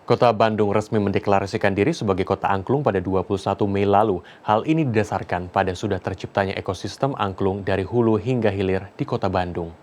Kota Bandung resmi mendeklarasikan diri sebagai kota angklung pada 21 Mei lalu. Hal ini didasarkan pada sudah terciptanya ekosistem angklung dari hulu hingga hilir di Kota Bandung.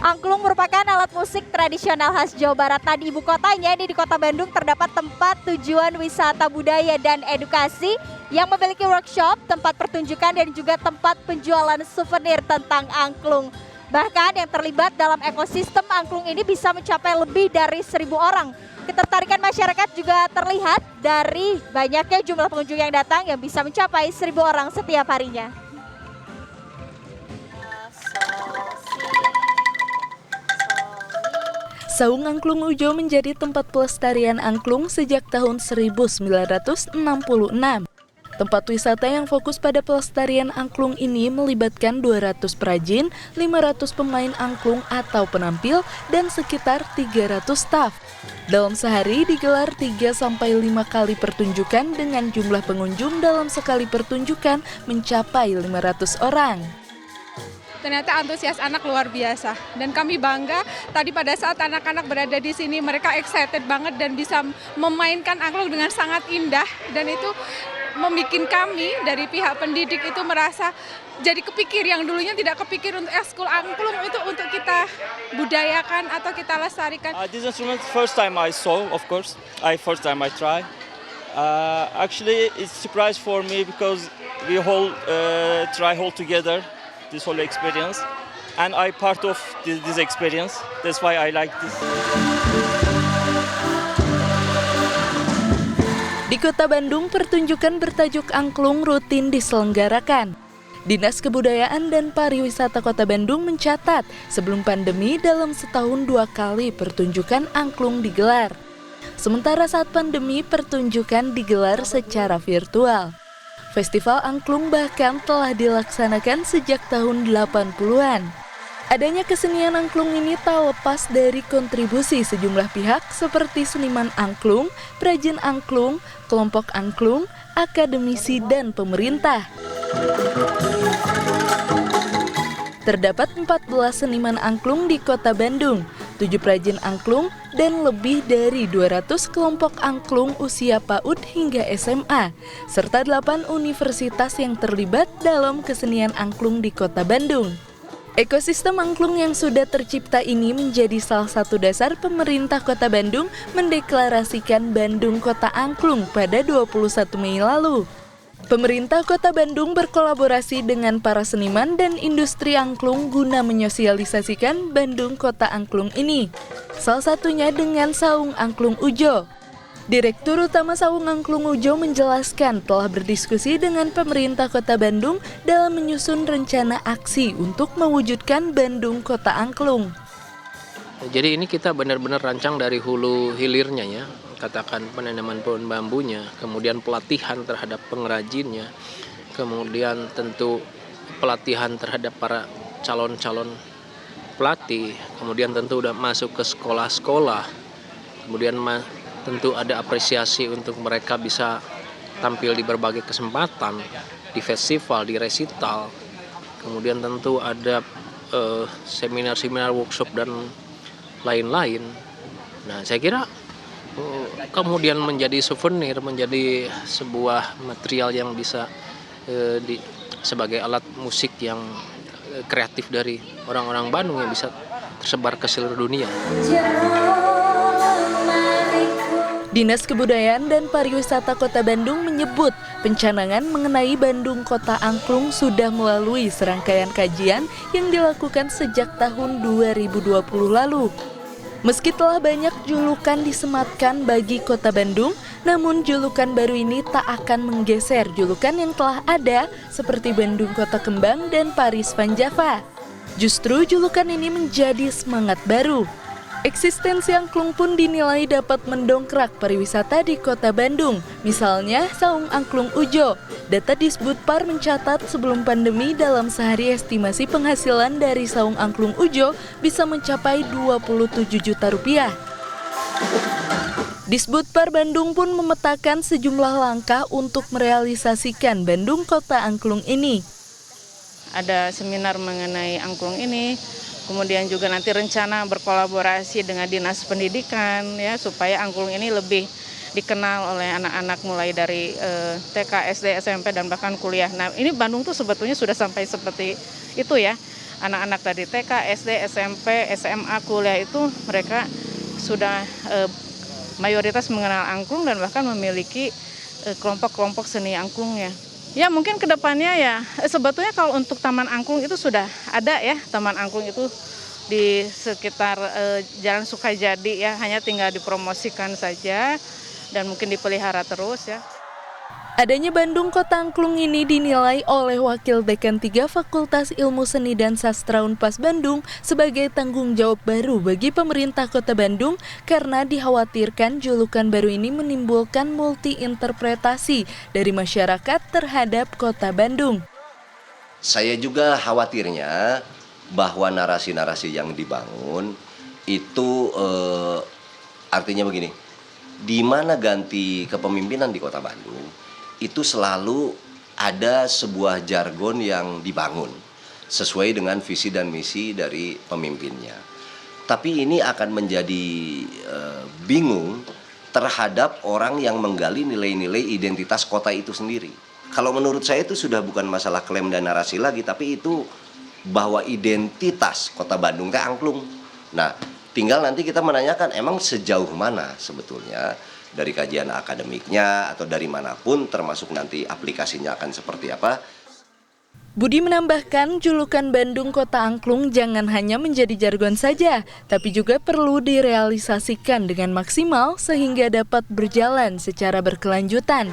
Angklung merupakan alat musik tradisional khas Jawa Barat. Nah, di ibu kotanya, ini di Kota Bandung, terdapat tempat tujuan wisata budaya dan edukasi yang memiliki workshop, tempat pertunjukan, dan juga tempat penjualan souvenir tentang angklung. Bahkan yang terlibat dalam ekosistem angklung ini bisa mencapai lebih dari 1.000 orang. Ketertarikan masyarakat juga terlihat dari banyaknya jumlah pengunjung yang datang yang bisa mencapai 1.000 orang setiap harinya. Saung Angklung Ujo menjadi tempat pelestarian angklung sejak tahun 1966. Tempat wisata yang fokus pada pelestarian angklung ini melibatkan 200 perajin, 500 pemain angklung atau penampil, dan sekitar 300 staf. Dalam sehari digelar 3-5 kali pertunjukan dengan jumlah pengunjung dalam sekali pertunjukan mencapai 500 orang. Ternyata antusias anak luar biasa dan kami bangga tadi pada saat anak-anak berada di sini mereka excited banget dan bisa memainkan angklung dengan sangat indah dan itu membuat kami dari pihak pendidik itu merasa jadi kepikir yang dulunya tidak kepikir untuk ekskul angklung itu untuk kita budayakan atau kita lestarikan. This instrument first time I saw, of course. First time I try. Actually, it's surprise for me because we whole try whole together. This whole experience, and I part of this experience. That's why I like this. Di Kota Bandung, pertunjukan bertajuk angklung rutin diselenggarakan. Dinas Kebudayaan dan Pariwisata Kota Bandung mencatat sebelum pandemi dalam setahun 2 kali pertunjukan angklung digelar. Sementara saat pandemi pertunjukan digelar secara virtual. Festival angklung bahkan telah dilaksanakan sejak tahun 80-an. Adanya kesenian angklung ini tak lepas dari kontribusi sejumlah pihak seperti seniman angklung, perajin angklung, kelompok angklung, akademisi, dan pemerintah. Terdapat 14 seniman angklung di Kota Bandung, 7 perajin angklung, dan lebih dari 200 kelompok angklung usia PAUD hingga SMA, serta 8 universitas yang terlibat dalam kesenian angklung di Kota Bandung. Ekosistem angklung yang sudah tercipta ini menjadi salah satu dasar pemerintah Kota Bandung mendeklarasikan Bandung Kota Angklung pada 21 Mei lalu. Pemerintah Kota Bandung berkolaborasi dengan para seniman dan industri angklung guna menyosialisasikan Bandung Kota Angklung ini. Salah satunya dengan Saung Angklung Ujo. Direktur Utama Saung Angklung Ujo menjelaskan telah berdiskusi dengan pemerintah Kota Bandung dalam menyusun rencana aksi untuk mewujudkan Bandung Kota Angklung. Jadi ini kita benar-benar rancang dari hulu hilirnya ya. Katakan penanaman pohon bambunya, kemudian pelatihan terhadap pengrajinnya, kemudian tentu pelatihan terhadap para calon-calon pelatih, kemudian tentu udah masuk ke sekolah-sekolah, kemudian tentu ada apresiasi untuk mereka bisa tampil di berbagai kesempatan, di festival, di resital, kemudian tentu ada seminar-seminar, workshop, dan lain-lain. Nah, saya kira kemudian menjadi souvenir, menjadi sebuah material yang bisa sebagai alat musik yang kreatif dari orang-orang Bandung yang bisa tersebar ke seluruh dunia. Dinas Kebudayaan dan Pariwisata Kota Bandung menyebut pencanangan mengenai Bandung Kota Angklung sudah melalui serangkaian kajian yang dilakukan sejak tahun 2020 lalu. Meski telah banyak julukan disematkan bagi Kota Bandung, namun julukan baru ini tak akan menggeser julukan yang telah ada seperti Bandung Kota Kembang dan Paris Van Java. Justru julukan ini menjadi semangat baru. Eksistensi angklung pun dinilai dapat mendongkrak pariwisata di Kota Bandung. Misalnya Saung Angklung Ujo. Data Disbudpar mencatat sebelum pandemi dalam sehari estimasi penghasilan dari Saung Angklung Ujo bisa mencapai 27 juta rupiah. Disbudpar Bandung pun memetakan sejumlah langkah untuk merealisasikan Bandung Kota Angklung ini. ada seminar mengenai angklung ini. Kemudian juga nanti rencana berkolaborasi dengan Dinas Pendidikan ya supaya angklung ini lebih dikenal oleh anak-anak mulai dari TK, SD, SMP dan bahkan kuliah. Nah, ini Bandung tuh sebetulnya sudah sampai seperti itu ya. Anak-anak dari TK, SD, SMP, SMA, kuliah itu mereka sudah mayoritas mengenal angklung dan bahkan memiliki kelompok-kelompok seni angklungnya. Ya mungkin kedepannya ya sebetulnya kalau untuk Taman Angklung itu sudah ada ya, Taman Angklung itu di sekitar Jalan Sukajadi ya, hanya tinggal dipromosikan saja dan mungkin dipelihara terus ya. Adanya Bandung Kota Angklung ini dinilai oleh Wakil Dekan 3 Fakultas Ilmu Seni dan Sastra Unpas Bandung sebagai tanggung jawab baru bagi pemerintah Kota Bandung karena dikhawatirkan julukan baru ini menimbulkan multi-interpretasi dari masyarakat terhadap Kota Bandung. Saya juga khawatirnya bahwa narasi-narasi yang dibangun itu artinya begini, di mana ganti kepemimpinan di Kota Bandung, itu selalu ada sebuah jargon yang dibangun sesuai dengan visi dan misi dari pemimpinnya. Tapi ini akan menjadi bingung terhadap orang yang menggali nilai-nilai identitas kota itu sendiri. Kalau menurut saya itu sudah bukan masalah klaim dan narasi lagi, tapi itu bahwa identitas Kota Bandung teh angklung. Nah, tinggal nanti kita menanyakan emang sejauh mana sebetulnya dari kajian akademiknya atau dari manapun, termasuk nanti aplikasinya akan seperti apa. Budi menambahkan julukan Bandung Kota Angklung jangan hanya menjadi jargon saja, tapi juga perlu direalisasikan dengan maksimal sehingga dapat berjalan secara berkelanjutan.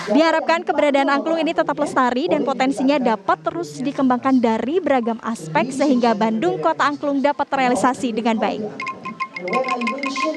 Diharapkan keberadaan angklung ini tetap lestari dan potensinya dapat terus dikembangkan dari beragam aspek sehingga Bandung Kota Angklung dapat terrealisasi dengan baik.